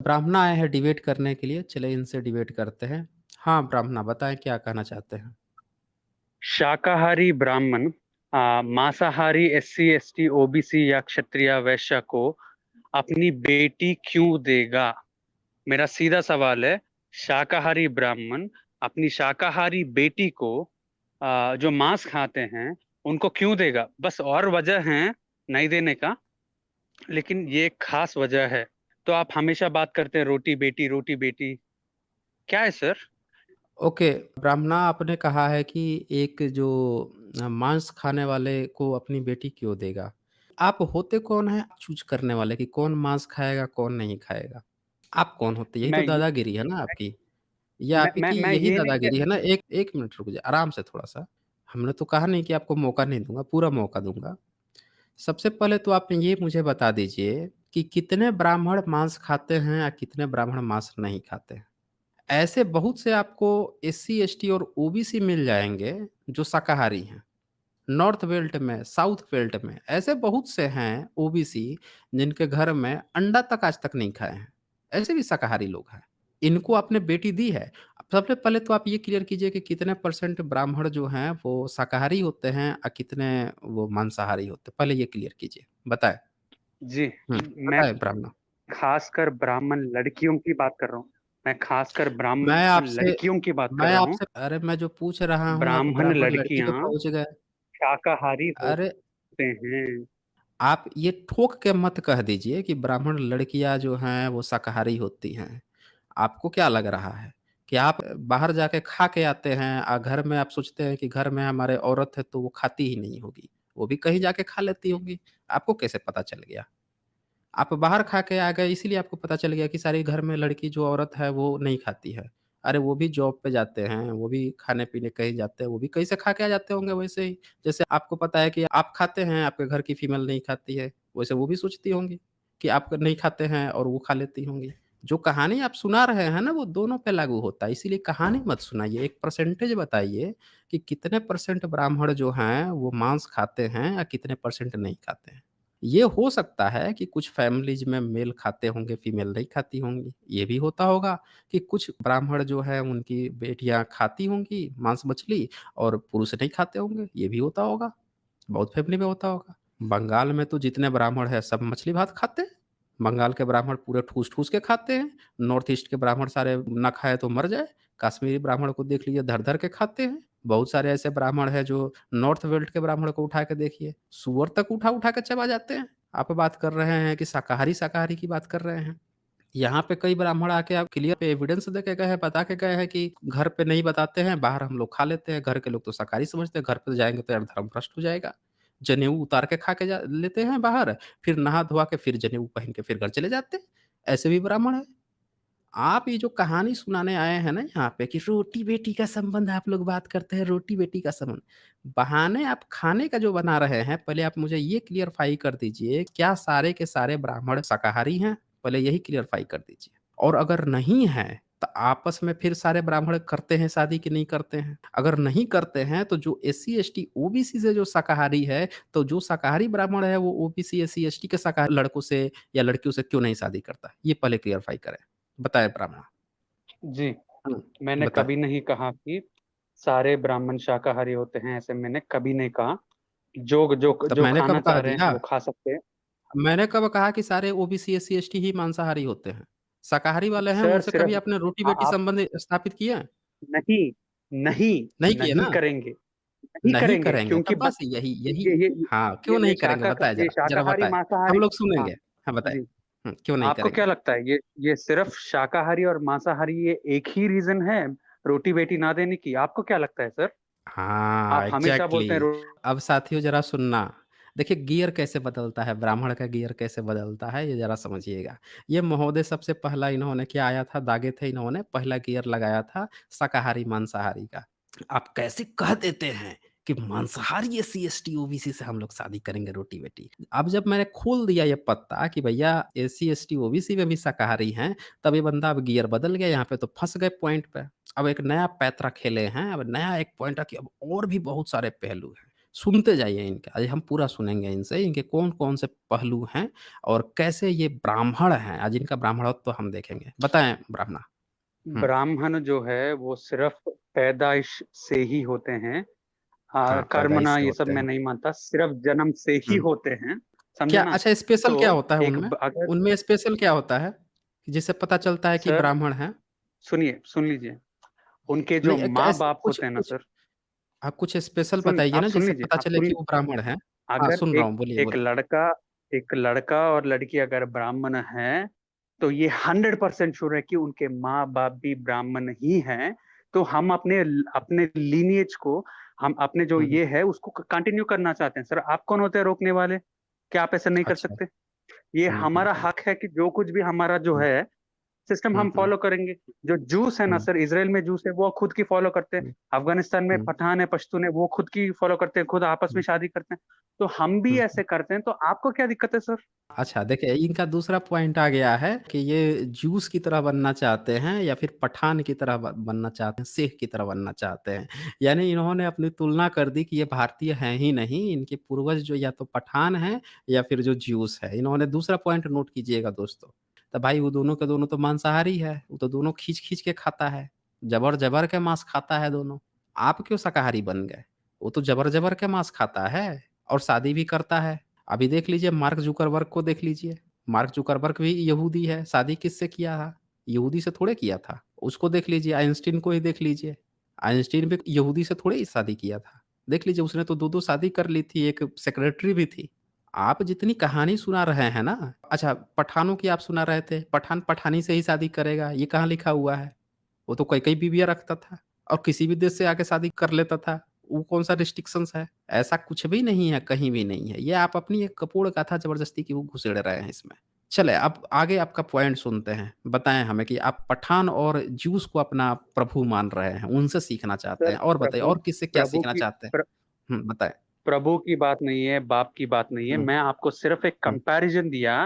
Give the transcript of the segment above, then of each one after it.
ब्राह्मण आए हैं डिबेट करने के लिए, चलिए इनसे डिबेट करते हैं। हाँ, ब्राह्मणा बताएँ क्या कहना चाहते हैं? शाकाहारी ब्राह्मण मांसाहारी एससी एसटी ओबीसी या क्षत्रिय वैश्य को अपनी बेटी क्यों देगा? मेरा सीधा सवाल है। शाकाहारी ब्राह्मण अपनी शाकाहारी बेटी को जो मांस खाते हैं उनको क्यों देगा? बस और वजह है नहीं देने का, लेकिन ये एक खास वजह है। तो आप हमेशा बात करते हैं रोटी बेटी, क्या है सर? ओके, ब्राह्मणा आपने कहा है कि एक जो मांस खाने वाले को अपनी बेटी क्यों देगा? आप होते कौन हैं चूज़ करने वाले कि कौन मांस खाएगा, कौन नहीं खाएगा? आप कौन होते हैं? यही तो मैं ये दादागिरी है ना आपकी। ये आपकी मैं यही ये नहीं कह। दादागिरी है ना। 1 मिनट रुक जाइए, आराम से थोड़ा-सा। हमने तो कहा नहीं कि आपको मौका नहीं दूँगा, पूरा मौका दूँगा। सबसे पहले तो आप ये मुझे बता दीजिए कि कितने ब्राह्मण मांस खाते हैं या कितने ब्राह्मण मांस नहीं खाते हैं? ऐसे बहुत से आपको एससी, एसटी और ओबीसी मिल जाएँगे जो शाकाहारी हैं। नॉर्थ बेल्ट में, साउथ बेल्ट में ऐसे बहुत से हैं ओबीसी जिनके घर में अंडा तक आज तक नहीं खाए हैं। ऐसे भी शाकाहारी लोग हैं। इनको आपने बेटी दी है। सबसे पहले तो आप ये क्लियर कीजिए कि कितने परसेंट ब्राह्मण जो हैं वो शाकाहारी होते हैं और कितने वो मांसाहारी होते हैं? पहले ये क्लियर कीजिए। बताएँ। जी, मैं बताएँ ब्राह्मण। खासकर ब्राह्मण लड़कियों की बात कर रहा हूँ। मैं खासकर मैं ब्राह्मण आपसे लड़कियों की बात कर मैं रहा हूँ। आपसे अरे मैं जो पूछ रहा हूँ आप ब्राह्मण ब्राह्मण लड़की पे लड़कियां पहुँच गए। शाकाहारी अरे होते हैं। आप ये ठोक के मत कह दीजिए कि ब्राह्मण लड़कियाँ जो हैं वो शाकाहारी होती हैं। आपको क्या लग रहा है कि आप बाहर जाके खा के आते हैं घर में आप सोचते हैं कि घर में हमारे औरत है तो वो खाती ही नहीं होगी, वो भी कहीं जाके खा लेती होंगी। आपको कैसे पता चल गया? आप बाहर खा के आ गए इसीलिए आपको पता चल गया कि सारी घर में लड़की जो औरत है वो नहीं खाती है। अरे वो भी जॉब पे जाते हैं, वो भी खाने-पीने कहीं जाते हैं, वो भी कहीं से खा के आ जाते होंगे वैसे ही। जैसे आपको पता है कि आप खाते हैं, आपके घर की फीमेल नहीं खाती है, वैसे वो भी सोचती होंगी कि आप नहीं खाते हैं और वो खा लेती होंगी। जो कहानी आप सुना रहे हैं ना वो दोनों पे लागू होता है, इसीलिए कहानी मत सुनाइए, एक परसेंटेज बताइए कि कितने परसेंट ब्राह्मण जो हैं वो मांस खाते हैं या कितने परसेंट नहीं खाते हैं। ये हो सकता है कि कुछ फैमिलीज़ में मेल खाते होंगे, फीमेल नहीं खाती होंगी। ये भी होता होगा कि कुछ ब्राह्मण जो है उनकी बेटियाँ खाती होंगी मांस-मछली और पुरुष नहीं खाते होंगे, ये भी होता होगा। बहुत फैमिली में होता होगा। बंगाल में तो जितने ब्राह्मण हैं सब मछली-भात खाते हैं। बंगाल के ब्राह्मण पूरे ठूस-ठूस के खाते हैं। नॉर्थ ईस्ट के ब्राह्मण सारे ना खाए तो मर जाए। कश्मीरी ब्राह्मण को देख लीजिए धर-धर के खाते हैं। बहुत सारे ऐसे ब्राह्मण हैं जो नॉर्थ बेल्ट के ब्राह्मण को उठा के देखिए, सूअर तक उठा-उठा के चबा जाते हैं। आप बात कर रहे हैं कि शाकाहारी की बात कर रहे हैं। यहाँ पे कई ब्राह्मण आके आप क्लियर पे एविडेंस दे के गए हैं, बता के गए हैं कि घर पे नहीं बताते हैं, बाहर हम लोग खा लेते हैं। घर के लोग तो शाकाहारी समझते हैं, घर पे जाएँगे तो यार धर्म भ्रष्ट हो जाएगा। जनेऊ उतार के खा के जा लेते हैं बाहर, फिर नहा-धुआ के फिर जनेऊ पहन के फिर घर चले जाते हैं। ऐसे भी ब्राह्मण हैं। आप ये जो कहानी सुनाने आए हैं ना यहाँ पे कि रोटी-बेटी का संबंध आप लोग बात करते हैं, रोटी-बेटी का संबंध। बहाने आप खाने का जो बना रहे हैं, पहले आप मुझे ये क्लियरफाई कर दीजिए, क्या सारे के सारे ब्राह्मण शाकाहारी हैं? पहले यही क्लियरफाई कर दीजिए। और अगर नहीं हैं, तो आपस में फिर सारे ब्राह्मण करते हैं शादी कि नहीं करते हैं? अगर नहीं करते हैं, तो जो एससी, एसटी, ओबीसी से जो शाकाहारी है, तो जो शाकाहारी ब्राह्मण है, वो ओबीसी, एससी, एसटी के शाकाहारी लड़कों से या लड़कियों से क्यों नहीं शादी करता? ये पहले क्लियरफाई करें। बताएँ ब्राह्मण। जी, हुँ, मैंने बताएँ। कभी नहीं कहा कि सारे ब्राह्मण शाकाहारी होते हैं, ऐसे मैंने कभी नहीं कहा। जो जो तब जो मैंने खाना कब चाह कह रहे हैं दिया? वो खा सकते हैं। मैंने कब कहा कि सारे ओबीसी, एससी, एसटी ही मांसाहारी होते हैं? शाकाहारी वाले हैं, सर उनसे कभी सिर्फ आपने रोटी-बेटी आप संबंध स्थापित किए हैं? नहीं, नहीं, नहीं किए नहीं ना? करेंगे, नहीं नहीं करेंगे, करेंगे, क्योंकि तब बस यही यही ये हाँ, क्यों नहीं करेंगे बताएँ ये ज़रा, ज़रा शाकाहारी बताएँ। हम मांसाहारी। लोग हाँ, सुनेंगे। हाँ, बताएँ। जी। क्यों नहीं आपको क्या करेंगे? लगता है ये सिर्फ शाकाहारी और मांसाहारी ये एक ही रीज़न है रोटी-बेटी ना देने की? आपको क्या लगता है सर? आप हाँ, हमेशा बोलते हैं एग्ज़ैक्टली। अब साथियों ज़रा सुनना। देखिए गियर कैसे बदलता है, ब्राह्मण का गियर कैसे बदलता है, ये ज़रा समझिएगा। ये महोदय सबसे पहला इन्होंने क्या आया था, दागे थे इन्होंने, पहला गियर लगाया था शाकाहारी, मांसाहारी का। आप कैसे कह देते हैं कि मांसाहारी एससी, एसटी, ओबीसी से हम लोग शादी करेंगे रोटी-बेटी। अब जब मैंने खोल दिया ये पत्ता कि भैया एससी, एसटी, ओबीसी में भी शाकाहारी हैं, तब ये बंदा अब गियर बदल गया, यहाँ पे तो फँस गए पॉइंट पे। अब एक नया पैंतरा खेले हैं, अब नया एक पॉइंट है कि अब और भी बहुत सारे पहलू हैं। सुनते जाइए इनका, आज हम पूरा सुनेंगे इनसे, इनके कौन-कौन से पहलू हैं और कैसे ये ब्राह्मण हैं, आज इनका ब्राह्मणत्व हम देखेंगे। बताएँ ब्राह्मणा? हुँ, ब्राह्मण जो है वो सिर्फ़ पैदाइश से ही होते हैं। हाँ, पैदाइश कर्मणा से ये सब होते मैं हैं। नहीं मानता, सिर्फ़ जन्म से ही हुँ, होते हैं, समझे क्या ना? अच्छा स्पेशल क्या तो होता है एक उनमें? ब अगर उनमें स्पेशल क्या होता है, जिससे पता चलता है कि सर ब्राह्मण हैं? सुनिए, सुन लीजिए, उनके जो नहीं ऐसे माँ-बाप कुछ होते हैं ना कुछ सर, आप कुछ स्पेशल सुन बताइए आप ना सुन जिससे लीजिए, पता आप चले सुन कि वो ब्राह्मण हैं? हाँ, अगर सुन रहा एक हूँ, बोलिए, एक बोलिए। लड़का एक लड़का और लड़की अगर ब्राह्मण हैं, तो ये 100% श्योर है कि उनके माँ-बाप भी ब्राह्मण ही हैं। तो हम अपने लिनिएज को हम अपने जो हुँ, हुँ, ये है उसको कंटिन्यू करना चाहते हैं। सर आप कौन होते हैं रोकने वाले? क्या आप ऐसा नहीं कर अच्छा। सकते? ये हुँ, हुँ, हमारा हुँ, हक है कि जो कुछ भी हमारा जो हुँ, है सिस्टम हुँ, हम हुँ, फॉलो करेंगे। जो जूस है ना हुँ, सर, इज़राइल में जूस है, वो खुद की फॉलो करते हैं। हुँ, अफ़गानिस्तान में हुँ, पठान है, पश्तून है, वो खुद की फॉलो करते हैं, खुद आपस में हुँ, शादी करते हैं। तो हम भी हुँ, हुँ। ऐसे करते हैं, तो आपको क्या दिक्कत है सर? अच्छा, देखिए इनका दूसरा पॉइंट आ गया है कि ये जूस की तरह बनना चाहते हैं या फिर पठान की तरह ब बनना चाहते हैं, शेख की तरह बनना चाहते हैं। यानी इन्होंने अपनी तुलना कर दी कि ये भारतीय हैं ही नहीं, इनके पूर्वज जो या तो पठान हैं या फिर जो ज्यूस है। इन्होंने दूसरा पॉइंट नोट कीजिएगा दोस्तों। तो भाई वो दोनों के दोनों तो मांसाहारी है, वो तो दोनों खींच-खींच के खाता है, जबर-जबर के माँस खाता है दोनों। आप क्यों शाकाहारी बन गए? वो तो जबर-जबर के माँस खाता है और शादी भी करता है। अभी देख लीजिए मार्क ज़ुकरबर्ग को देख लीजिए। मार्क ज़ुकरबर्ग भी यहूदी है, शादी किससे किया था? यहूदी से थोड़े किया था। उसको देख लीजिए, आइंस्टीन को ही देख लीजिए। आइंस्टीन भी यहूदी से थोड़े ही शादी किया था। देख लीजिए उसने तो 2-2 शादी कर ली थी, एक सेक्रेटरी भी थी। आप जितनी कहानी सुना रहे हैं ना अच्छा पठानों की आप सुना रहे थे, पठान पठानी से ही शादी करेगा, ये कहाँ लिखा हुआ है? वो तो कई-कई बीवियाँ रखता था और किसी भी देश से आके शादी कर लेता था। वो कौन-सा रिस्ट्रिक्शंस है? ऐसा कुछ भी नहीं है, कहीं भी नहीं है। ये आप अपनी एक कपोड़ कथा ज़बरदस्ती की वो घुसेड़ रहे हैं इसमें। चलें अब आगे आपका पॉइंट सुनते हैं। बताएँ हमें कि आप पठान और ज्यूस को अपना प्रभु मान रहे हैं, उनसे सीखना चाहते सर हैं और बताइए प्रभु और किससे क्या प्रभु सीखना की चाहते हैं? प्र बताएँ। प्रभु की बात नहीं है, बाप की बात नहीं है। हुँ, मैं आपको सिर्फ़ एक हुँ। कंपैरिज़न दिया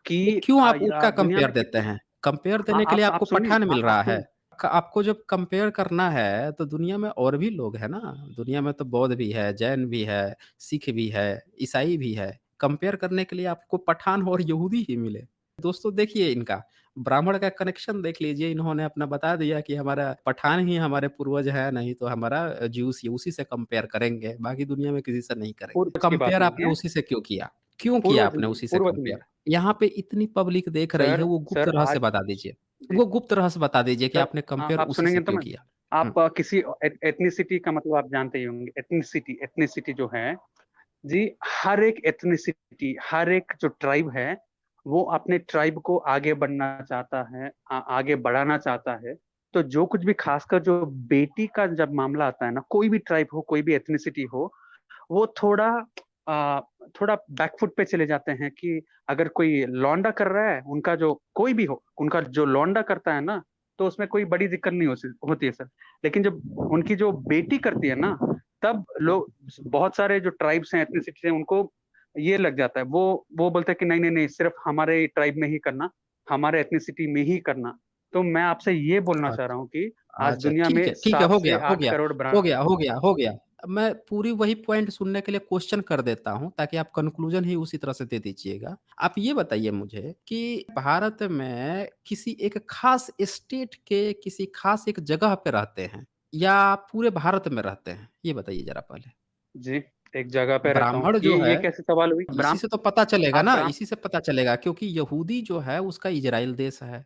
कि तो क्यों आप या उल्टा दुनिया कंपेयर में देते कितने हैं? कंपेयर हाँ, देने के लिए आप आपको सुनिए पठान मिल आप रहा है। सुन आपको जब कंपेयर करना है, तो दुनिया में और भी लोग हैं ना। दुनिया में तो बौद्ध भी है, जैन भी है, सिख भी है, ईसाई भी है। कंपेयर करने के लिए आपको पठान और यहूदी ही मिले। दोस्तों देखिए इनका, ब्राह्मण का कनेक्शन देख लीजिए, इन्होंने अपना बता दिया कि हमारा पठान ही हमारे पूर्वज है, नहीं तो हमारा ज्यूस ही उसी से कंपेयर करेंगे, बाकी दुनिया में किसी से नहीं करेंगे। पूर्वज की बात कंपेयर नहीं आपने है, उसी से क्यों किया? क्यों किया पूर्वज आपने नहीं उसी से पूर्वज नहीं कंपेयर? है। यहाँ पे इतनी पब्लिक देख रही है, सर वो गुप्त सर रहस्य आज बता दीजिए। जी, वो गुप्त रहस्य बता दीजिए कि सर आपने कंपेयर आप उसी से सुनेंगे तो क्यों मैं किया? हुँ, आप किसी एथनिसिटी का मतलब आप जानते ही होंगे। एथनिसिटी जो है जी, हर एक जो ट्राइब है, वो अपने ट्राइब को आगे बढ़ना चाहता है आगे बढ़ाना चाहता है। तो जो कुछ भी खासकर जो बेटी का जब मामला आता है ना, कोई भी ट्राइब हो, कोई भी एथनिसिटी हो, वो अ, थोड़ा बैकफुट पे चले जाते हैं कि अगर कोई लौंडा कर रहा है, उनका जो कोई भी हो, उनका जो लौंडा करता है ना, तो उसमें कोई बड़ी दिक्कत नहीं होती है सर। लेकिन जब उनकी जो बेटी करती है ना, तब लोग बहुत सारे जो ट्राइब्स हैं, एथनिसिटीज़ हैं, उनको ये लग जाता है। वो बोलते हैं कि नहीं, नहीं, नहीं, सिर्फ़ हमारे ट्राइब में ही करना, हमारे एथनिसिटी में ही करना। तो मैं आपसे ये बोलना चाह रहा अच्छा। हूँ कि आज अच्छा, दुनिया में ठीक है, 7 हो से गया, हो 8 गया, करोड़ हो गया, हो गया, हो गया। मैं पूरी वही पॉइंट सुनने के लिए क्वेश्चन कर देता हूँ, ताकि आप कन्क्लूज़न ही उसी तरह से दे दीजिएगा। आप ये बताइए मुझे कि भारत में किसी एक ख़ास स्टेट के किसी ख़ास एक जगह पे रहते हैं या पूरे भारत में रहते हैं? ये बताइए ज़रा पहले। जी, एक जगह पे रहता हूँ। ब्राह्मण जो ये है कैसे सवाल हुई? इसी से तो पता चलेगा आप ना, ब्राह्म इसी से पता चलेगा क्योंकि यहूदी जो है उसका इज़राइल देश है।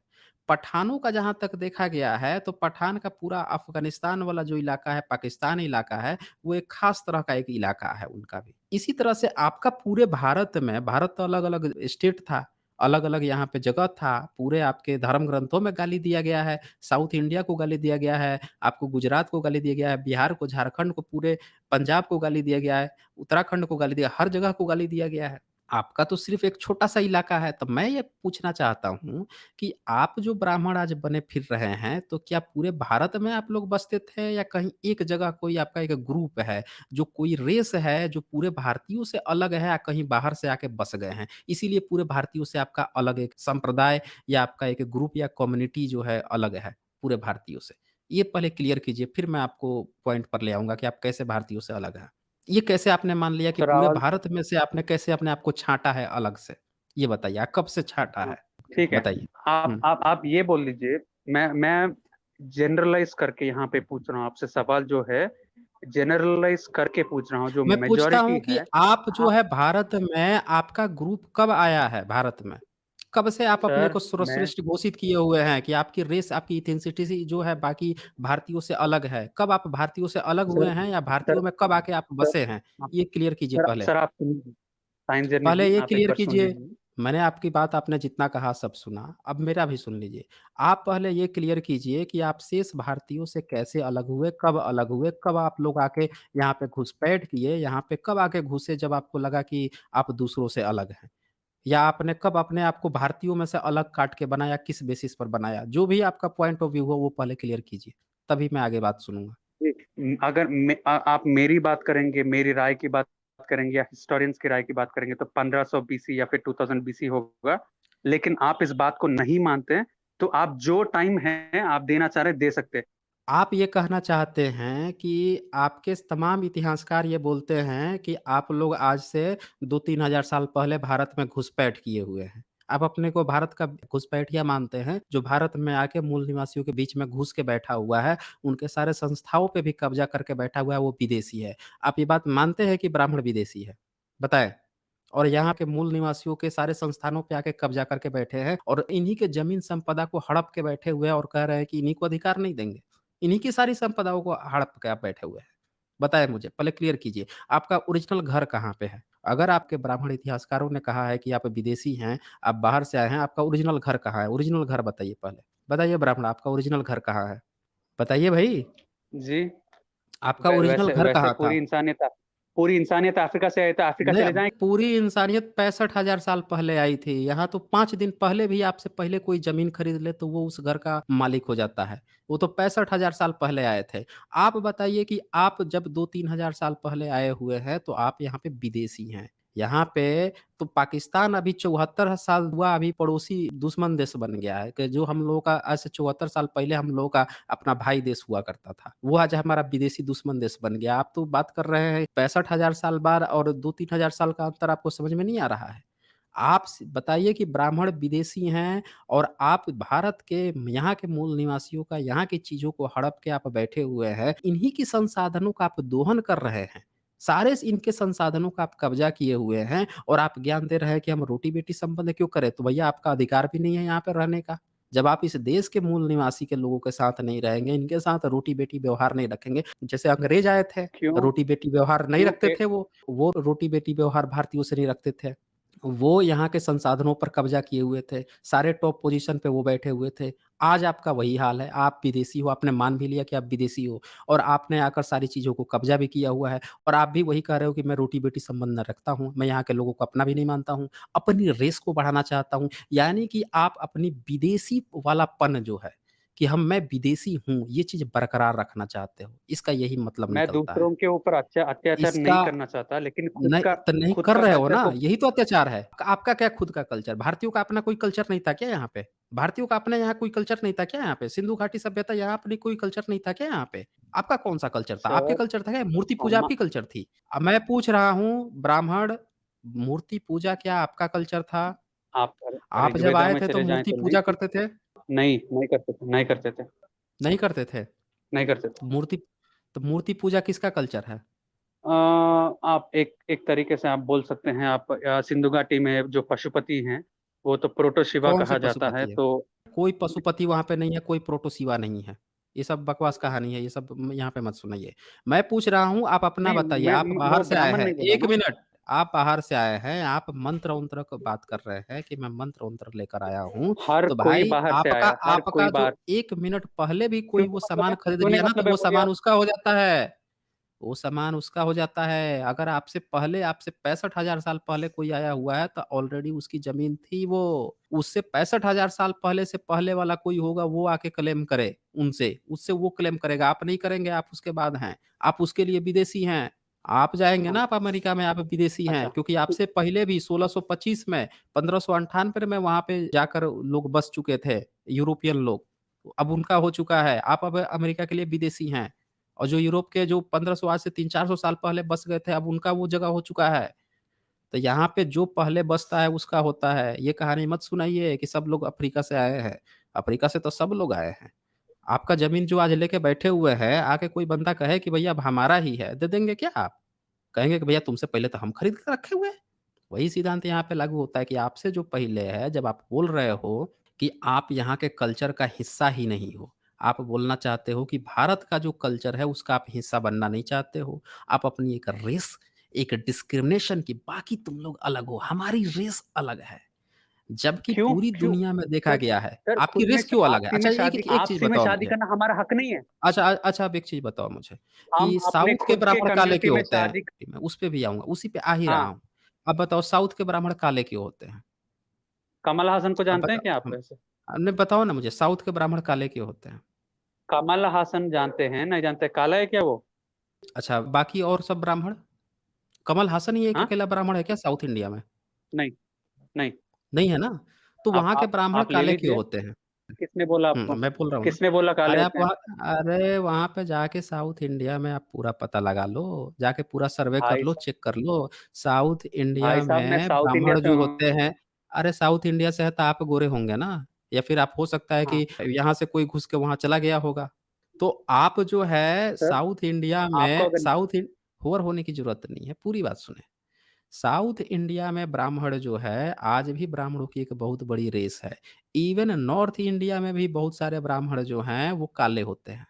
पठानों का जहाँ तक देखा गया है तो पठान का पूरा अफ़गानिस्तान वाला जो इलाका है, पाकिस्तान इलाका है, वो एक ख़ास तरह का एक इलाका है उनका भी। इसी तरह से आपका पूरे भारत में भारत तो अलग-अलग स्टेट था, अलग-अलग यहाँ पे जगह था, पूरे आपके धर्म ग्रंथों में गाली दिया गया है, साउथ इंडिया को गाली दिया गया है, आपको गुजरात को गाली दिया गया है, बिहार को, झारखंड को, पूरे पंजाब को गाली दिया गया है। उत्तराखंड को गाली दिया, हर जगह को गाली दिया गया है। आपका तो सिर्फ़ एक छोटा-सा इलाका है, तो मैं ये पूछना चाहता हूँ कि आप जो ब्राह्मण आज बने फिर रहे हैं, तो क्या पूरे भारत में आप लोग बसते थे या कहीं एक जगह कोई आपका एक ग्रुप है, जो कोई रेस है, जो पूरे भारतीयों से अलग है या कहीं बाहर से आके बस गए हैं? इसीलिए पूरे भारतीयों से आपका अलग एक संप्रदाय या आपका एक ग्रुप या कम्युनिटी जो है अलग है, पूरे भारतीयों से। ये पहले क्लियर कीजिए, फिर मैं आपको पॉइंट पर ले आऊँगा कि आप कैसे भारतीयों से अलग हैं। ये कैसे आपने मान लिया कि तो पूरे राहुल, भारत में से आपने कैसे अपने आप को छाँटा है अलग से? ये बताइए, कब से छाँटा हाँ, है? ठीक है। बताइए। हुँ। आप ये बोल लीजिए, मैं जनरलाइज करके यहाँ पे पूछ रहा हूँ आपसे सवाल जो है, जनरलाइज करके पूछ रहा हूँ, जो मैं पूछता हूँ मेजॉरिटी कि है। आप जो आप है भारत में आपका ग्रुप कब आया है भारत में? कब से आप अपने सर, को मैं सर्वश्रेष्ठ घोषित किए हुए हैं कि आपकी रेस, आपकी एथेंसिटी जो है बाकी भारतीयों से अलग है? कब आप भारतीयों से अलग हुए सर हैं या सर भारतीयों में कब आके आप सर बसे हैं? आप ये क्लियर कीजिए सर पहले। सर आप सुन लीजिए, साइंस पहले जर्नी, ये आप एक क्लियर बार सुन कीजिए, लीजिए। मैंने आपकी बात आपने जितना कहा सब सुना, अब मेरा भी सुन लीजिए। आप पहले ये क्लियर कीजिए कि आप शेष भारतीयों से कैसे अलग हुए, कब अलग हुए, कब आप लोग आके यहाँ पे घुसपैठ किए, यहाँ पे कब आके घुसे जब आपको लगा कि आप दूसरों से अलग हैं? या आपने कब अपने आप को भारतीयों में से अलग काट के बनाया, किस बेसिस पर बनाया? जो भी आपका पॉइंट ऑफ व्यू हो वो पहले क्लियर कीजिए, तभी मैं आगे बात सुनूँगा। जी, अगर आप मेरी बात करेंगे, मेरी राय की बात करेंगे या हिस्टोरियंस की राय की बात करेंगे तो 1500 बीसी या फिर 2000 बीसी होगा। लेकिन आप इस बात को नहीं मानते हैं, तो आप जो टाइम है आप देना चाह रहे हैं, दे सकते हैं। आप ये कहना चाहते हैं कि आपके तमाम इतिहासकार ये बोलते हैं कि आप लोग आज से 2-3 हज़ार साल पहले भारत में घुसपैठ किए हुए हैं। आप अपने को भारत का घुसपैठिया मानते हैं, जो भारत में आके मूल निवासियों के बीच में घुस के बैठा हुआ है, उनके सारे संस्थाओं पे भी कब्ज़ा करके बैठा हुआ है, वो विदेशी है। आप ये बात मानते हैं कि ब्राह्मण विदेशी है? बताएँ? और यहाँ के मूल निवासियों के सारे संस्थानों पे आके कब्ज़ा करके बैठे हैं और इन्हीं के ज़मीन संपदा को हड़प के बैठे हुए हैं और कह रहे हैं कि इन्हीं को अधिकार नहीं देंगे। इन्हीं की सारी संपदाओं को हड़प के आप बैठे हुए हैं। बताएँ मुझे, पहले क्लियर कीजिए, आपका ओरिजिनल घर कहाँ पे है? अगर आपके ब्राह्मण इतिहासकारों ने कहा है कि आप विदेशी हैं, आप बाहर से आए हैं, आपका ओरिजिनल घर कहाँ है? ओरिजिनल घर बताइए पहले। बताइए ब्राह्मण, आपका ओरिजिनल घर कहाँ है? बताइए भई, जी, आपका ओरिजिनल वैसे घर वैसे कहाँ था? पूरी इंसानियत अफ्रीका से आई, तो अफ्रीका नहीं, चले जाएँ। पूरी इंसानियत 65,000 साल पहले आई थी। यहाँ तो 5 दिन पहले भी आपसे पहले कोई ज़मीन खरीद ले तो वो उस घर का मालिक हो जाता है। वो तो 65,000 साल पहले आए थे। आप बताइए कि आप जब 2-3 हज़ार साल पहले आए हुए हैं तो आप यहाँ पे विदेशी हैं। यहाँ पे तो पाकिस्तान अभी 74 साल हुआ अभी पड़ोसी दुश्मन देश बन गया है कि जो हम लोगों का आज से 74 साल पहले हम लोगों का अपना भाई देश हुआ करता था। वो आज हमारा विदेशी दुश्मन देश बन गया। आप तो बात कर रहे हैं 65,000 साल बाद और 2-3 हज़ार साल का अंतर आपको समझ में नहीं आ रहा है। आप स बताइए कि ब्राह्मण विदेशी हैं और आप भारत के यहाँ के मूल निवासियों का यहाँ की चीज़ों को हड़प के आप बैठे हुए हैं। इन्हीं की संसाधनों का आप दोहन कर रहे हैं। सारे इनके संसाधनों का आप कब्ज़ा किए हुए हैं और आप ज्ञान दे रहे हैं कि हम रोटी-बेटी संबंध क्यों करें? तो भैया आपका अधिकार भी नहीं है यहाँ पे रहने का। जब आप इस देश के मूल निवासी के लोगों के साथ नहीं रहेंगे, इनके साथ रोटी-बेटी व्यवहार नहीं रखेंगे, जैसे अंग्रेज़ आए थे, क्यों रोटी-बेटी व्यवहार नहीं क्यों रखते ए थे वो रोटी-बेटी व्यवहार भारतीयों से नहीं रखते थे। वो यहाँ के संसाधनों पर कब्ज़ा किए हुए थे, सारे टॉप पोज़ीशन पे वो बैठे हुए थे। आज आपका वही हाल है, आप विदेशी हो, आपने मान भी लिया कि आप विदेशी हो और आपने आकर सारी चीज़ों को कब्ज़ा भी किया हुआ है और आप भी वही कह रहे हो कि मैं रोटी-बेटी संबंध न रखता हूँ, मैं यहाँ के लोगों को अपना भी नहीं मानता हूँ, अपनी रेस को बढ़ाना चाहता हूँ। यानी कि आप अपनी विदेशी वालापन जो है, कि मैं विदेशी हूँ, ये चीज़ बरकरार रखना चाहते हो। इसका यही मतलब मैं निकलता है। दूसरों के ऊपर अत्याचार नहीं इसका करना चाहता, लेकिन नहीं तो नहीं खुद कर का रहे हो कल्चर ना, को। यही तो अत्याचार है। आपका क्या खुद का कल्चर? भारतीयों का अपना कोई कल्चर नहीं था क्या यहाँ पे? भारतीयों का अपने यहाँ कोई कल्चर नहीं था क्या यहाँ पे? सिंधु घाटी सभ्यता यहाँ अपनी कोई कल्चर नहीं था क्या यहाँ पे? आपका कौन-सा कल्चर था? आपके सर, कल्चर था क्या? मूर्ति पूजा हम आपकी कल्चर थी। अब मैं पूछ रहा हूँ ब्राह्मण, मूर्ति पूजा क्या आपका कल्चर था? आप आप जब ऋग्वेदा आए में थे तो चले जाएँ मूर्ति तो नहीं पूजा थी। करते थे? नहीं, नहीं करते थे, नहीं करते थे, नहीं करते थे। नहीं करते थे। तो मूर्ति पूजा किसका कल्चर है? अ, आप एक एक तरीके से आप बोल सकते हैं, आप सिंधु घाटी में जो पशुपति हैं, वो तो प्रोटो शिवा कौन से कहा जाता है, पशुपति है? तो कोई पशुपति वहाँ पे नहीं है, कोई प्रोटोसिवा नहीं है। ये सब बकवास कहानी है, ये सब यहाँ पे मत सुनाइए। मैं पूछ रहा हूँ, आप अपना नहीं, बताइए, मैं आप बाहर वो से आए ब्राह्मण हैं, नहीं बोला 1 ना। मिनट, आप बाहर से आए हैं, आप मंत्र-वंत्र क बात कर रहे हैं कि मैं मंत्र-वंत्र लेकर आया हूँ। हर तो कोई भाई बाहर से आपका आया, हर आपका कोई बाहर। जो 1 मिनट पहले भी क्यों कोई वो मतलब सामान है? खरीद क्यों नहीं लिया ना, तो मतलब है, वो बोलिए सामान आप? उसका हो जाता है। वो सामान उसका हो जाता है। अगर आपसे 65,000 साल पहले कोई आया हुआ है तो ऑलरेडी उसकी ज़मीन थी वो। उससे 65,000 साल पहले से पहले वाला कोई होगा वो आके क्लेम करे उनसे, उससे वो क्लेम करेगा, आप नहीं करेंगे, आप उसके बाद हैं। आप उसके लिए विदेशी हैं। आप जाएँगे हाँ, ना आप अमेरिका में आप विदेशी हैं अच्छा, क्योंकि ठीक। आपसे पहले भी 1625 में 1598 में वहाँ पे जाकर लोग बस चुके थे, यूरोपियन लोग। अब उनका हो चुका है, आप अब अमेरिका के लिए विदेशी हैं। और जो यूरोप के जो 1500 आज से 300-400 साल पहले बस गए थे, अब उनका वो जगह हो चुका है। तो यहाँ पे जो पहले बसता है उसका होता है। ये कहानी मत सुनाइए कि सब लोग अफ्रीका से आए हैं। अफ्रीका से तो सब लोग आए हैं। आपका ज़मीन जो आज लेके बैठे हुए हैं, आके कोई बंदा कहे कि भैया अब हमारा ही है, दे देंगे क्या आप? कहेंगे कि भैया तुमसे पहले तो हम खरीद के रखे हुए हैं। वही सिद्धांत यहाँ पे लागू होता है कि आपसे जो पहले है, जब आप बोल रहे हो कि आप यहाँ के कल्चर का हिस्सा ही नहीं हो। आप बोलना चाहते हो कि भारत का जो कल्चर है उसका आप हिस्सा बनना नहीं चाहते हो। आप अपनी एक रेस, एक डिस्क्रिमिनेशन की बाकी तुम लोग अलग हो, हमारी रेस अलग है। जबकि क्यों पूरी क्यों दुनिया में देखा सर? गया है, सर आपकी रेस क्यों अलग है? अच्छा एक चीज़ बताओ आपसी में मुझे। शादी करना हमारा हक नहीं है? अच्छा आप एक चीज़ बताओ मुझे हम कि अपने साउथ के खुद के ब्राह्मण काले कम्युनिटी क्यों में होते हैं? शादी। मैं उस पे भी आऊँगा, उसी पे आ ही रहा हाँ, हूँ। अब बताओ साउथ के ब्राह्मण काले क्यों होते हैं? कमल हासन को अब जानते हैं बताओ क्या आप हम वैसे? नहीं बताओ ना मुझे साउथ के ब्राह्मण काले क्यों होते हैं? कमल हासन जानते हैं, नहीं जानते? काला है क्या वो? अच्छा बाकी और सब ब्राह्मण? कमल हासन ही एक हाँ? अकेला ब्राह्मण है क्या साउथ इंडिया में? नहीं, नहीं। नहीं है ना? तो आप वहाँ के आप ब्राह्मण आप ले काले क्यों लीजिए। होते हैं? किसने बोला आपको? मैं बोल रहा हूँ ना। किसने बोला काले अरे आप होते हैं? वहाँ अरे वहाँ पे जाके साउथ इंडिया में आप पूरा पता लगा लो, जाके पूरा सर्वे कर भाई लो, साहब, चेक कर लो। साउथ भाई इंडिया साहब, मैं में साउथ इंडिया ब्राह्मण से जो होते हूँ। हैं अरे साउथ इंडिया से है तो आप गोरे होंगे ना? या फिर आप हो सकता है हाँ, कि यहाँ से कोई घुस के वहाँ चला गया होगा। तो आप जो है सर, साउथ इंडिया आपको में अगर साउथ इन होर होने की ज़रूरत नहीं है, पूरी बात सुनें। साउथ इंडिया में ब्राह्मण जो है, आज भी ब्राह्मणों की एक बहुत बड़ी रेस है। इवन नॉर्थ इंडिया में भी बहुत सारे ब्राह्मण जो हैं, वो काले होते हैं।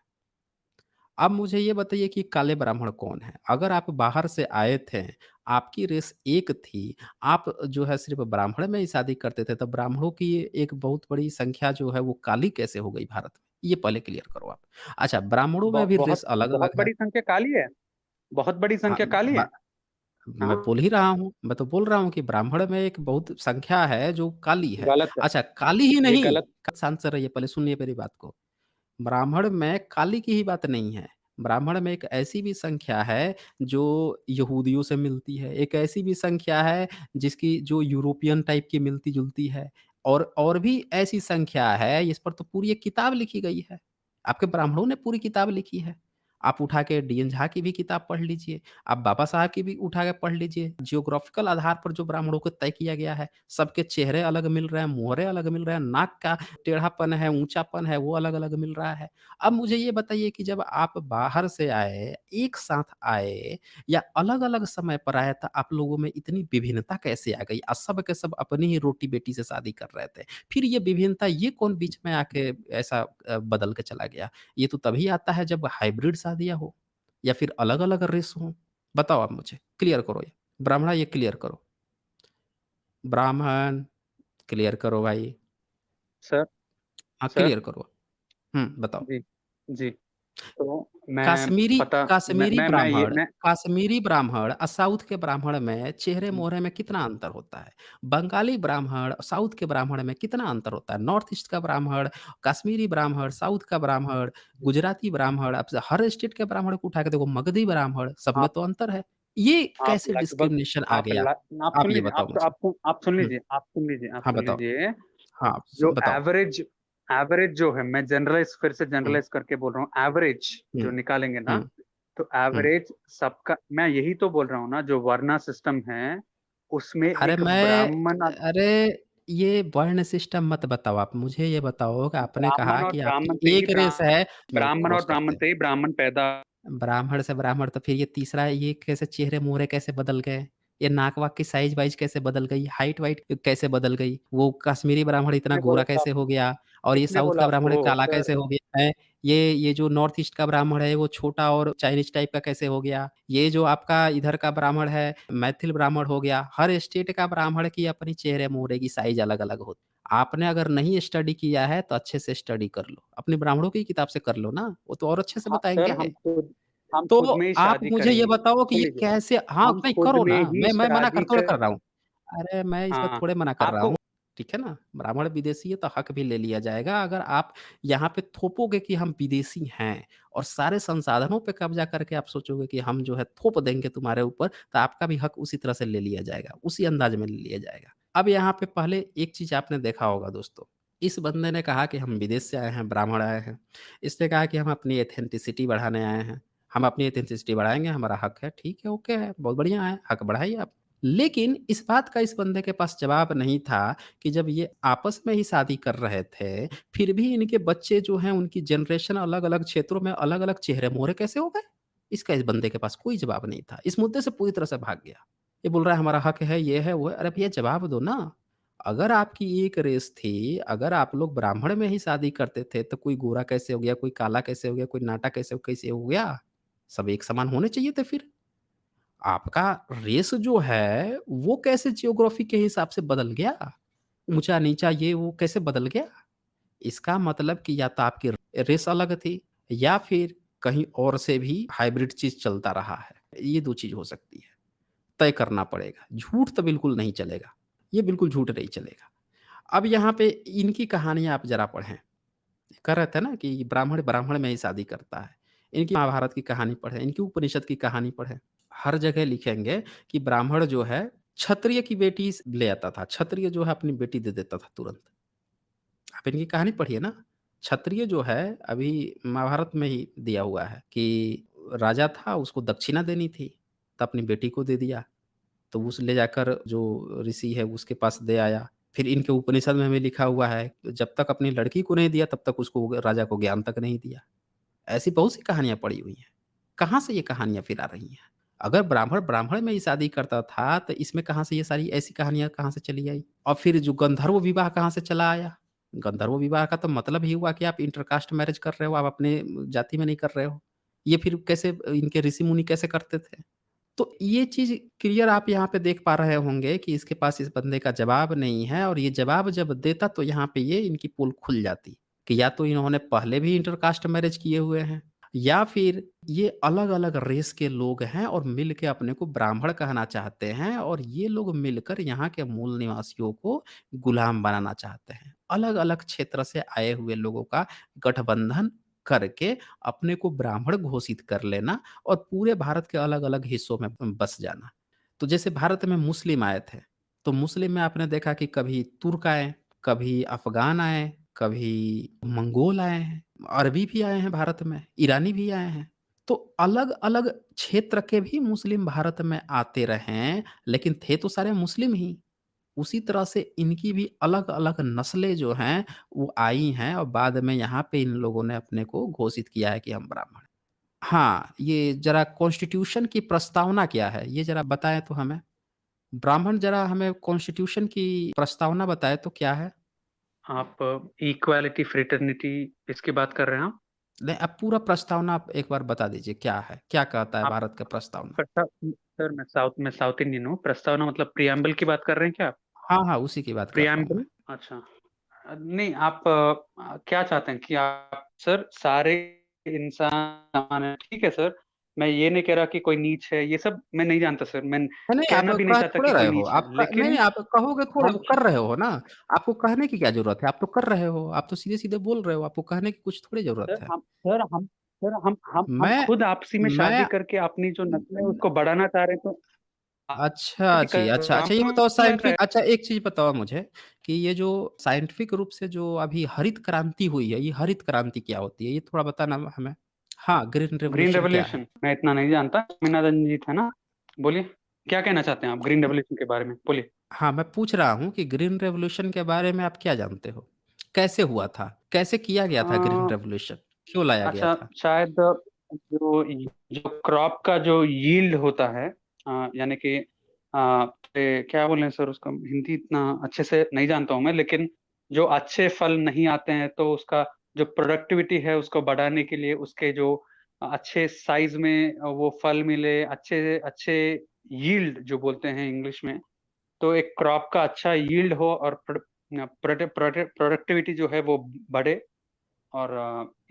अब मुझे ये बताइए कि काले ब्राह्मण कौन हैं? अगर आप बाहर से आए थे, आपकी रेस एक थी, आप जो है सिर्फ़ ब्राह्मण में ही शादी करते थे, तो ब्राह्मणों की एक बहुत बड़ी संख्या जो है, वो काली कैसे हो गई भारत में? ये पहले क्लियर करो आप। अच्छा, ब्राह्मणों में भी रेस बहुत बहुत अलग-अलग है। बड़ी संख्या काली है? बहुत बड़ी हाँ, संख्या काली है? ब मैं हाँ, बोल ही रहा हूँ, मैं तो बोल रहा हूँ कि ब्राह्मण में एक बहुत संख्या है जो काली है। गलत है। अच्छा काली ही ये नहीं, गलत। शांत से रहिए पहले सुनिए मेरी बात को। ब्राह्मण में काली की ही बात नहीं है। ब्राह्मण में एक ऐसी भी संख्या है जो यहूदियों से मिलती है, एक ऐसी भी संख्या है जिसकी जो यूरोपियन टाइप की मिलती-जुलती है और भी ऐसी संख्या है इस पर तो पूरी एक किताब लिखी गई है। आपके ब्राह्मणों ने पूरी किताब लिखी है। आप उठा के डीएन झा की भी किताब पढ़ लीजिए, आप बाबा साहब की भी उठा के पढ़ लीजिए। जियोग्राफिकल आधार पर जो ब्राह्मणों को तय किया गया है, सबके चेहरे अलग मिल रहे हैं, मुहरे अलग मिल रहे हैं, नाक का टेढ़ापन है, ऊँचापन है, वो अलग-अलग मिल रहा है। अब मुझे ये बताइए कि जब आप बाहर से आए, एक साथ आए या अलग-अलग समय पर आए तो आप लोगों में इतनी विभिन्नता कैसे आ गई? सब के सब अपनी ही रोटी-बेटी से शादी कर रहे थे। फिर ये विभिन्नता ये कौन बीच में आके ऐसा बदल के चला गया? ये तो तभी आता है जब हाइब्रिड शादियाँ हो या फिर अलग-अलग रेस हों। बताओ आप मुझे, क्लियर करो ये। ब्राह्मणा ये क्लियर करो। ब्राह्मण क्लियर करो भाई। सर, हाँ, सर, क्लियर करो। बताओ। जी, जी। तो मैं काश्मीरी पता मैं काश्मीरी ब्राह्मण साउथ के ब्राह्मण में हुँ, चेहरे-मोहरे में कितना अंतर होता है? बंगाली ब्राह्मण, साउथ के ब्राह्मण में कितना अंतर होता है? नॉर्थ ईस्ट का ब्राह्मण, काश्मीरी ब्राह्मण, साउथ का ब्राह्मण, गुजराती ब्राह्मण, आप हर स्टेट के ब्राह्मण को उठा के देखो, मगधी ब्राह्मण, सब में आप तो अंतर है। ये आप कैसे लगभग डिस्क्रिमिनेशन आ आप गया? ल आप आप सुन ये लीजिए, बताओ मुझे? हुँ, आप हाँ, सुन बताओ। लीजिए। हाँ, जो बताओ। एवरेज एवरेज जो है, मैं फिर से हुँ, जनरलाइज़ करके बोल रहा हूँ, एवरेज हुँ, जो निकालेंगे ना, हुँ, तो हुँ। एवरेज सबका, मैं यही तो बोल रहा हूँ ना, जो वर्ना सिस्टम है, उसमें अरे एक मैं ब्राह्मण अरे ये वर्ण सिस्टम मत बताओ आप, मुझे ये बताओ कि आपने कहा कि आपकी एक रेस है मैं क्रॉस ब्राह्मण करते से ही ब्राह्मण पैदा। ब्राह्मण से ब्राह्मण तो फिर ये तीसरा ये कैसे चेहरे-मोहरे कैसे बदल गए? ये नाक-वाक की साइज़-वाइज़ कैसे बदल गई? हाइट-वाइट कैसे बदल गई? वो कश्मीरी ब्राह्मण इतना किसने गोरा बोला था कैसे हो आपको? गया? और ये किसने साउथ बोला का ब्राह्मण आपको? काला कैसे सर, हो गया है? ये जो नॉर्थ ईस्ट का ब्राह्मण है वो छोटा और चाइनीज़ टाइप का कैसे हो गया? ये जो आपका इधर का ब्राह्मण है, मैथिल ब्राह्मण हो गया। हर स्टेट का ब्राह्मण की अपनी चेहरे-मोहरे की साइज़ अलग-अलग होती आपने अगर नहीं स्टडी किया है तो अच्छे से स्टडी कर लो। अपने ब्राह्मणों की किताब से कर लो ना, वो तो और अच्छे से हाँ, सर, बताएँगे। हम तो खुद में ही आप शादी मुझे ये करेंगे। बताओ कि सुन ये लीजिए, कैसे हाँ, हम नहीं खुद करो में ना, ही मैं मना कर शादी थोड़े कर कर रहा हूँ। अरे, मैं इसमें हाँ, थोड़े मना कर रहा आपको हूँ, ठीक है ना? ब्राह्मण विदेशी है तो हक भी ले लिया जाएगा। अगर आप यहाँ पे थोपोगे कि हम विदेशी हैं और सारे संसाधनों पे कब्ज़ा करके आप सोचोगे कि हम जो है थोप देंगे तुम्हारे ऊपर, तो आपका भी हक उसी तरह से ले लिया जाएगा, उसी अंदाज़ में ले लिया जाएगा। अब यहाँ पे पहले एक चीज़ आपने देखा होगा दोस्तों, इस बंदे ने कहा कि हम विदेश से आए हैं, ब्राह्मण आए हैं। इसने कहा कि हम अपनी एथेंटिसिटी बढ़ाने आए हैं। हम अपनी एथेंटिसिटी बढ़ाएँगे, हमारा हक है, ठीक है, ओके है, बहुत बढ़िया है, हक बढ़ाइए आप। लेकिन इस बात का इस बंदे के पास जवाब नहीं था कि जब ये आपस में ही शादी कर रहे थे, फिर भी इनके बच्चे जो हैं, उनकी जनरेशन अलग-अलग क्षेत्रों में अलग-अलग चेहरे-मोहरे कैसे हो गए? इसका इस बंदे के पास कोई जवाब नहीं था। इस मुद्दे से पूरी तरह से भाग गया। ये बोल रहा है हमारा हक है, ये है, वो है। अरे भैया जवाब दो ना। अगर आपकी एक रेस थी, अगर आप लोग ब्राह्मण में ही शादी करते थे, तो कोई गोरा कैसे हो गया, कोई काला कैसे हो गया, कोई नाटा कैसे हो गया? सब एक समान होने चाहिए थे फिर। आपका रेस जो है, वो कैसे जियोग्राफी के हिसाब से बदल गया? ऊँचा-नीचा ये वो कैसे बदल गया? इसका मतलब कि या तो आपकी रेस अलग थी या फिर कहीं और से भी हाइब्रिड चीज़ चलता रहा है। ये 2 चीज़ हो सकती है। तय करना पड़ेगा। झूठ तो बिल्कुल नहीं चलेगा। ये बिल्कुल झूठ नहीं चलेगा। अब यहाँ पे इनकी कहानियाँ आप ज़रा पढ़ें। कह रहे थे ना कि ब्राह्मण ब्राह्मण में ही शादी करता है। इनकी महाभारत की कहानी पढ़ें, इनकी उपनिषद की कहानी पढ़ें। हर जगह लिखेंगे कि ब्राह्मण जो है क्षत्रिय की बेटी ले आता था। क्षत्रिय जो है अपनी बेटी दे देता था तुरंत। आप इनकी कहानी पढ़िए ना। क्षत्रिय जो है अभी महाभारत में ही दिया हुआ है कि राजा था उसको दक्षिणा देनी थी, तो अपनी बेटी को दे दिया। तो उस ले जाकर जो ऋषि है उसके पास दे आया। फिर इनके उपनिषद में भी लिखा हुआ है, जब तक अपनी लड़की को नहीं दिया तब तक उसको राजा को ज्ञान तक नहीं दिया। ऐसी बहुत सी कहानियाँ पड़ी हुई हैं। कहाँ से ये कहानियाँ फिर आ रही हैं? अगर ब्राह्मण ब्राह्मण में ही शादी करता था, तो इसमें कहाँ से ये सारी ऐसी कहानियाँ कहाँ से चली आई? और फिर जो गंधर्व विवाह कहाँ से चला आया? गंधर्व विवाह का तो मतलब ही हुआ कि आप इंटरकास्ट मैरेज कर रहे हो, आप अपने जाति में नहीं कर रहे हो। ये फिर कैसे इनके ऋषि-मुनि कैसे करते थे? तो ये चीज़ क्लियर आप यहाँ पे देख पा रहे होंगे कि इसके पास इस बंदे का जवाब नहीं है और ये जवाब जब देता तो यहाँ पे ये इनकी पोल खुल जाती कि या तो इन्होंने पहले भी इंटरकास्ट मैरिज किए हुए हैं या फिर ये अलग-अलग रेस के लोग हैं और मिल के अपने को ब्राह्मण कहना चाहते हैं और ये लोग मिलकर यहाँ के मूल निवासियों को गुलाम बनाना चाहते हैं। अलग-अलग क्षेत्र से आए हुए लोगों का गठबंधन करके अपने को ब्राह्मण घोषित कर लेना और पूरे भारत के अलग-अलग हिस्सों में बस जाना। तो जैसे भारत में मुस्लिम आए थे, तो मुस्लिम में आपने देखा कि कभी तुर्क आए, कभी अफ़गान आए, कभी मंगोल आए हैं, अरबी भी आए हैं भारत में, ईरानी भी आए हैं। तो अलग-अलग क्षेत्र के भी मुस्लिम भारत में आते रहे हैं, लेकिन थे तो सारे मुस्लिम ही। उसी तरह से इनकी भी अलग-अलग नस्लें जो हैं, वो आई हैं और बाद में यहाँ पे इन लोगों ने अपने को घोषित किया है कि हम ब्राह्मण हैं। हाँ, ये ज़रा कॉन्स्टिट्यूशन की प्रस्तावना क्या है? ये ज़रा बताएँ तो हमें? ब्राह्मण ज़रा हमें कॉन्स्टिट्यूशन की प्रस्तावना बताएँ तो क्या है? आप इक्वालिटी, फ्रेटर्निटी इसकी बात कर रहे हैं आप? नहीं, अब पूरा प्रस्तावना आप एक बार बता दीजिए क्या है? क्या कहता है आप भारत का प्रस्तावना? सर मैं साउथ इंडियन हूँ। प्रस्तावना मतलब प्रिएम्बल की बात कर रहे हैं क्या आप? हाँ, हाँ, उसी की बात कर रहा हूँ मैं। प्रिएम्बल? अच्छा। नहीं आप क्या चाहते हैं कि आप सर सारे इंसान समान हैं, ठीक है सर। मैं ये नहीं कह रहा कि कोई नीच है, ये सब मैं नहीं जानता सर। मैं नहीं, नहीं, आप कहना भी नहीं कह चाहता थोड़े कि रहे कोई हो। नीच है, आप क नहीं, लेकिन नहीं, आप कहोगे थोड़े हम हो, कर रहे हो ना। आपको कहने की क्या ज़रूरत है? आप तो कर रहे हो। आप तो सीधे-सीधे बोल रहे हो। आपको कहने की कुछ थोड़ी ज़रूरत सर है। हम सर हम सर हम मैं खुद आपसी में शादी मैं करके अपनी जो नस्ल है उसको बढ़ाना चाह रहे हैं, तो अच्छा आप जी, अच्छा, अच्छा ये ब्राह्मण बताओ लग रहा साइंटिफिक है। अच्छा एक चीज़ बताओ मुझे कि ये जो साइंटिफिक रूप से जो अभी हरित क्रांति हुई है, ये हरित क्रांति क्या होती है? ये थोड़ा बताना हमें। हाँ, ग्रीन ग्रीन रिवॉल्यूशन क्या है? रेवोल्यूशन मैं इतना नहीं जानता। स्वामीनाथन जी थे ना? बोलिए, क्या कहना चाहते हैं आप ग्रीन रेवोल्यूशन के बारे में? बोलिए। हाँ, मैं पूछ रहा हूँ कि ग्रीन रिवॉल्यूशन के बारे में आप क्या जानते हो? कैसे हुआ था? कैसे किया गया था ग्रीन अ, रिवॉल्यूशन? क्यों लाया गया अच्छा था? शायद जो जो क्रॉप का जो यील्ड होता है, यानी कि क्या बोलें सर उसका हिंदी इतना अच्छे से नहीं जानता हूँ मैं, लेकिन जो अच्छे फल नहीं आते हैं तो उसका जो प्रोडक्टिविटी है उसको बढ़ाने के लिए उसके जो अच्छे साइज में वो फल मिले, अच्छे अच्छे यील्ड जो बोलते हैं इंग्लिश में, तो एक क्रॉप का अच्छा यील्ड हो और प्रोडक्टिविटी जो है वो बढ़े। और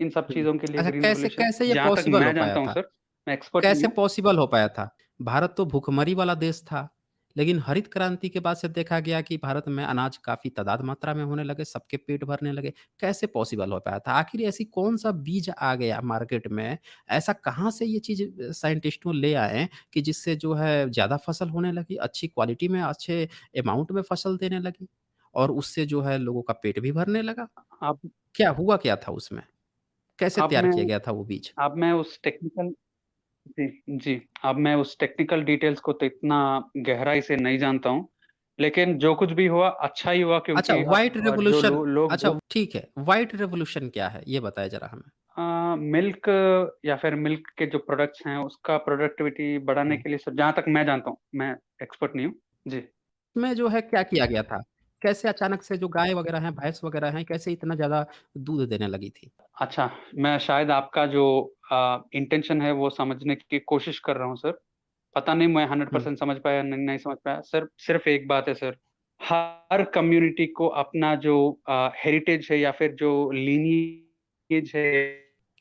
इन सब हुँ। चीज़ों के लिए अच्छा ग्रीन कैसे रेवोल्यूशन कैसे ये जहाँ तक पॉसिबल हो मैं पाया जानता हूँ था? सर, मैं एक्सपर्ट नहीं कैसे हूँ। पॉसिबल हो पाया था? भारत तो भुखमरी वाला देश था, लेकिन हरित क्रांति के बाद से देखा गया कि भारत में अनाज काफ़ी तादाद मात्रा में होने लगे, सबके पेट भरने लगे। कैसे पॉसिबल हो पाया था? आखिर ऐसी कौन-सा बीज आ गया मार्केट में? ऐसा कहाँ से ये चीज़ साइंटिस्टों ले आए कि जिससे जो है ज़्यादा फसल होने लगी, अच्छी क्वालिटी में, अच्छे अमाउंट में फसल देने लगी और उससे जो है लोगों का पेट भी भरने लगा? अब क्या हुआ क्या था उसमें? कैसे अब तैयार मैं किया गया था वो बीज? अब मैं उस टेक्निकल जी, जी। अब मैं उस टेक्निकल डिटेल्स को तो इतना गहराई से नहीं जानता हूँ, लेकिन जो कुछ भी हुआ अच्छा ही हुआ अच्छा क्योंकि व्हाइट जो रिवॉल्यूशन लोग अच्छा ठीक है, व्हाइट रिवॉल्यूशन क्या है? ये बताएँ ज़रा हमें? मिल्क या फिर मिल्क के जो प्रोडक्ट्स हैं, उसका प्रोडक्टिविटी बढ़ाने हुँ। के लिए सब जहाँ तक मैं जानता हूँ, मैं एक्सपर्ट नहीं हूँ। जी। में जो है क्या किया गया था? कैसे अचानक से जो गाय वगैरह हैं, भैंस वगैरह हैं, कैसे इतना ज़्यादा दूध देने लगी थी? अच्छा, मैं शायद आपका जो इंटेंशन है वो समझने की कोशिश कर रहा हूँ सर। पता नहीं मैं हुँ। 100% समझ पाया नहीं समझ पाया। सर सिर्फ़ एक बात है सर, हर कम्युनिटी को अपना जो हेरिटेज है या फिर जो लिनिएज है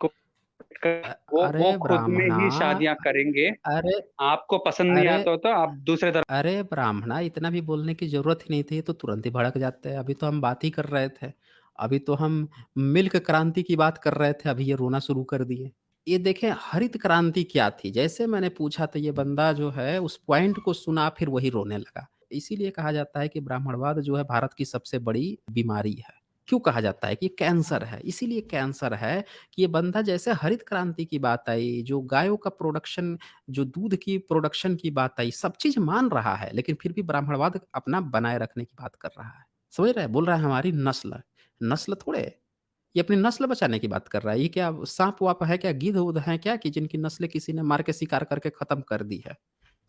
को अ, वो अरे खुद में ब्राह्मणा ही शादियाँ करेंगे। अरे आपको पसंद नहीं अरे आता हो तो आप दूसरे धर्म अरे ब्राह्मणा इतना भी बोलने की ज़रूरत ही नहीं थी, ये तो तुरंत ही भड़क जाते हैं। अभी तो हम बात ही कर रहे थे। अभी तो हम मिल्क क्रांति की बात कर रहे थे, अभी ये रोना शुरू कर दिए। ये देखें हरित क्रांति क्या थी? जैसे मैंने पूछा तो ये बंदा जो है उस पॉइंट को सुना फिर वही रोने लगा। इसीलिए कहा जाता है कि ब्राह्मणवाद जो है भारत की सबसे बड़ी बीमारी है। क्यों कहा जाता है कि कैंसर है? इसीलिए कैंसर है कि ये बंदा जैसे हरित क्रांति की बात आई, जो गायों का प्रोडक्शन जो दूध की प्रोडक्शन की बात आई, सब चीज़ मान रहा है, लेकिन फिर भी ब्राह्मणवाद अपना बनाए रखने की बात कर रहा है। समझ रहे हैं? बोल रहा है हमारी नस्ल, नस्ल थोड़े है, ये अपनी नस्ल बचाने की बात कर रहा है। ये क्या साँप-वाप है क्या, गिद्ध-उद्ध हैं क्या कि जिनकी नस्लें किसी ने मार के शिकार करके खत्म कर दी है?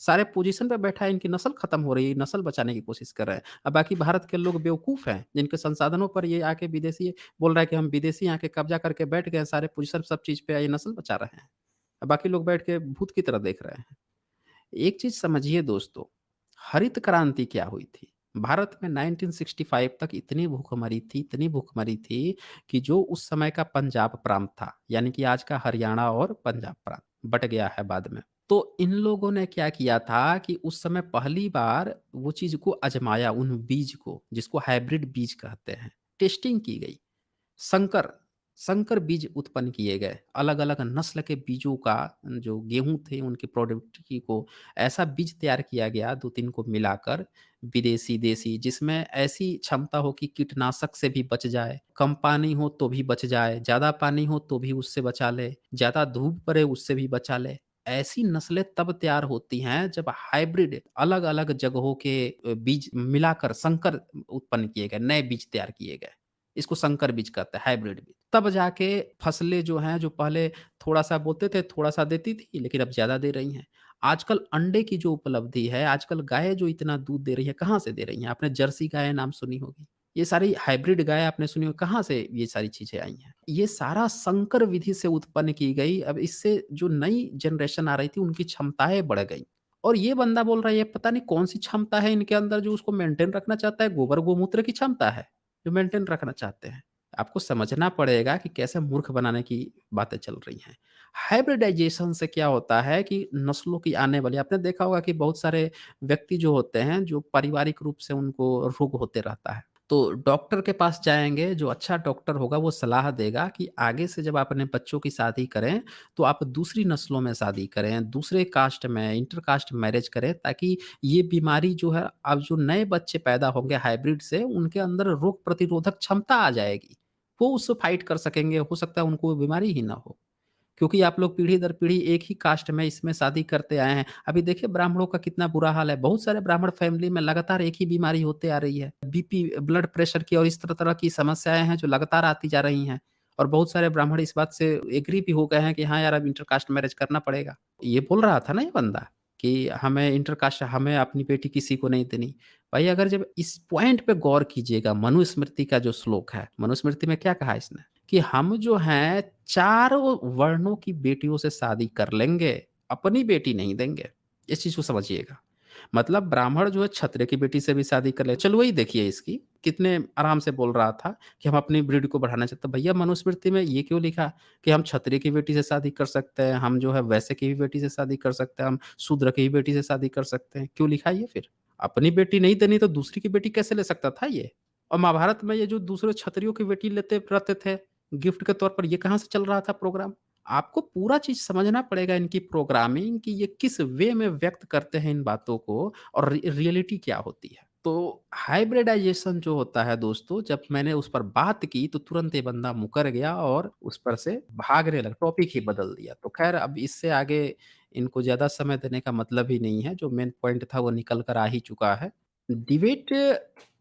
सारे पोज़ीशन पे बैठा है, इनकी नस्ल खत्म हो रही है, नस्ल बचाने की कोशिश कर रहे हैं। अब बाकी भारत के लोग बेवकूफ़ हैं, जिनके संसाधनों पर ये आके विदेशी बोल रहा है कि हम विदेशी आके कब्ज़ा करके बैठ गए हैं, सारे पोज़ीशन सब चीज़ पे ये नस्ल बचा रहे हैं। बाकी लोग बैठ के भूत की तरह देख रहे हैं। एक चीज़ समझिए दोस्तों, हरित क्रांति क्या हुई थी? भारत में 1965 तक इतनी भूखमरी थी कि जो उस समय का पंजाब प्रांत था, यानी कि आज का हरियाणा और पंजाब प्रांत, बँट गया है बाद में। तो इन लोगों ने क्या किया था कि उस समय पहली बार वो चीज़ को आज़माया, उन बीज को, जिसको हाइब्रिड बीज कहते हैं, टेस्टिंग की गई। संकर संकर बीज उत्पन्न किए गए। अलग-अलग नस्ल के बीजों का जो गेहूँ थे उनकी प्रोडक्टिविटी को ऐसा बीज तैयार किया गया 2-3 को मिलाकर विदेशी, देसी जिसमें ऐसी क्षमता हो कि कीटनाशक से भी बच जाए, कम पानी हो तो भी बच जाए, ज़्यादा पानी हो तो भी उससे बचा ले, ज़्यादा धूप पड़े उससे भी बचा ले। ऐसी नस्लें तब तैयार होती हैं जब हाइब्रिड अलग-अलग जगहों के बीज मिलाकर संकर उत्पन्न किए गए, नए बीज तैयार किए गए। इसको संकर बीज कहते हैं, हाइब्रिड बीज। तब जाके फसलें जो हैं, जो पहले थोड़ा-सा बोते थे, थोड़ा-सा देती थी, लेकिन अब ज़्यादा दे रही हैं। आजकल अंडे की जो उपलब्धि है, आजकल गाय जो इतना दूध दे रही है, कहाँ से दे रही हैं? आपने जर्सी गाय नाम सुनी होगी। ये सारी हाइब्रिड गाय आपने सुनी होगी, कहाँ से ये सारी चीज़ें आई हैं? ये सारा संकर विधि से उत्पन्न की गई। अब इससे जो नई जनरेशन आ रही थी, उनकी क्षमताएँ बढ़ गईं। और ये बंदा बोल रहा है, ये पता नहीं कौन-सी क्षमता है इनके अंदर जो उसको मेंटेन रखना चाहता है, गोबर-गोमूत्र की क्षमता है। जो मेंटेन रखना चाहते हैं। आपको समझना पड़ेगा कि कैसे मूर्ख बनाने की बातें चल रही हैं। हाइब्रिडाइज़ेशन से क्या होता है कि नस्लों की आने वाली आपने देखा होगा कि बहुत सारे व्यक्ति जो होते हैं, जो पारिवारिक रूप से उनको रोग होते रहता है। तो डॉक्टर के पास जाएँगे, जो अच्छा डॉक्टर होगा वो सलाह देगा कि आगे से जब आप अपने बच्चों की शादी करें, तो आप दूसरी नस्लों में शादी करें, दूसरे कास्ट में इंटर कास्ट मैरिज करें ताकि ये बीमारी जो है अब जो नए बच्चे पैदा होंगे हाइब्रिड से, उनके अंदर रोग प्रतिरोधक क्षमता आ जाएगी। वो उससे फाइट कर सकेंगे, हो सकता है उनको वो बीमारी ही ना हो। क्योंकि आप लोग पीढ़ी दर पीढ़ी एक ही कास्ट में इसमें शादी करते आए हैं। अभी देखिए ब्राह्मणों का कितना बुरा हाल है। बहुत सारे ब्राह्मण फैमिली में लगातार एक ही बीमारी होते आ रही है। बीपी, ब्लड प्रेशर की और इस तरह-तरह की समस्याएँ हैं जो लगातार आती जा रही हैं। और बहुत सारे ब्राह्मण इस बात से एग्री भी हो गए हैं कि हाँ यार, अब इंटरकास्ट मैरिज करना पड़ेगा। ये बोल रहा था ना ये बंदा कि हमें इंटरकास्ट हमें अपनी बेटी किसी को नहीं देनी। भाई अगर जब इस पॉइंट पे गौर कीजिएगा मनुस्मृति का जो श्लोक है, मनुस्मृति में क्या कहा है इसने? कि हम जो हैं चारों वर्णों की बेटियों से शादी कर लेंगे, अपनी बेटी नहीं देंगे। इस चीज़ को समझिएगा। मतलब ब्राह्मण जो है क्षत्रिय की बेटी से भी शादी कर ले चलो वही देखिए इसकी, कितने आराम से बोल रहा था कि हम अपनी ब्रीड को बढ़ाना चाहते हैं। भैया मनुस्मृति में ये क्यों लिखा कि हम क्षत्रिय की बेटी से शादी कर सकते हैं, हम जो है वैश्य की भी बेटी से शादी कर सकते हैं, हम शूद्र की भी बेटी से शादी कर सकते हैं। क्यों लिखा है ये फिर? अपनी बेटी नहीं देनी तो दूसरी की बेटी कैसे ले सकता था ये? और महाभारत में ये जो दूसरे क्षत्रियों की बेटी लेते रहते थे, गिफ्ट के तौर पर, ये कहाँ से चल रहा था प्रोग्राम? आपको पूरा चीज़ समझना पड़ेगा इनकी प्रोग्रामिंग कि ये किस वे में व्यक्त करते हैं इन बातों को और रियलिटी क्या होती है। तो हाइब्रिडाइज़ेशन जो होता है दोस्तों, जब मैंने उस पर बात की तो तुरंत ये बंदा मुकर गया और उस पर से भागने लगा, टॉपिक ही बदल दिया। तो ख़ैर अब इससे आगे इनको ज़्यादा समय देने का मतलब ही नहीं है, जो मेन पॉइंट था वो निकल कर आ ही चुका है। डिबेट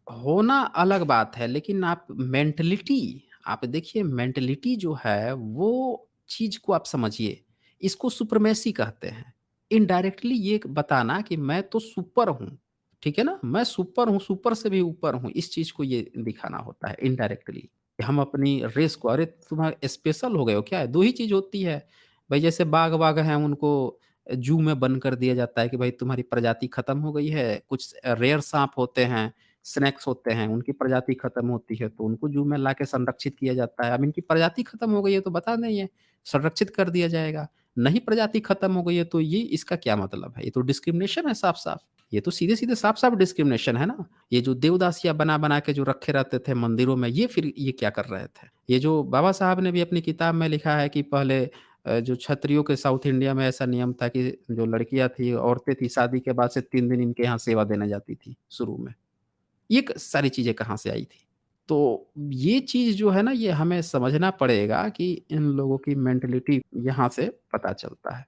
होना अलग बात है, लेकिन आप देखिए मेंटालिटी जो है वो चीज़ को आप समझिए, इसको सुप्रीमेसी कहते हैं। इनडायरेक्टली ये बताना कि मैं तो सुपर हूँ, ठीक है ना? मैं सुपर हूँ, सुपर से भी ऊपर हूँ, इस चीज़ को ये दिखाना होता है इनडायरेक्टली। हम अपनी रेस को अरे तुम्हारा स्पेशल हो गए हो क्या? 2 ही चीज़ होती है। भई जैसे बाघ-वाघ हैं उनको ज़ू में बंद कर दिया जाता है कि भाई तुम्हारी प्रजाति खत्म हो गई है। कुछ रेयर साँप होते हैं, स्नेक्स होते हैं, उनकी प्रजाति खत्म होती है तो उनको ज़ू में लाके संरक्षित किया जाता है। अब इनकी प्रजाति खत्म हो गई है तो बता देंगे, संरक्षित कर दिया जाएगा। नहीं प्रजाति खत्म हो गई है तो ये इसका क्या मतलब है? ये तो डिस्क्रिमिनेशन है साफ-साफ। ये तो सीधे-सीधे साफ-साफ डिस्क्रिमिनेशन है ना। ये जो देवदासियाँ बना-बना के जो रखे रहते थे मंदिरों में, ये फिर ये क्या कर रहे थे? ये जो बाबा साहब ने भी अपनी किताब में लिखा है कि पहले जो क्षत्रियों के साउथ इंडिया में ऐसा नियम था कि जो लड़कियाँ थी, औरतें थी, शादी के बाद से 3 दिन इनके यहाँ सेवा देने जाती थी शुरू में। ये क सारी चीज़ें कहाँ से आई थी? तो ये चीज़ जो है ना, ये हमें समझना पड़ेगा कि इन लोगों की मेंटालिटी यहाँ से पता चलता है।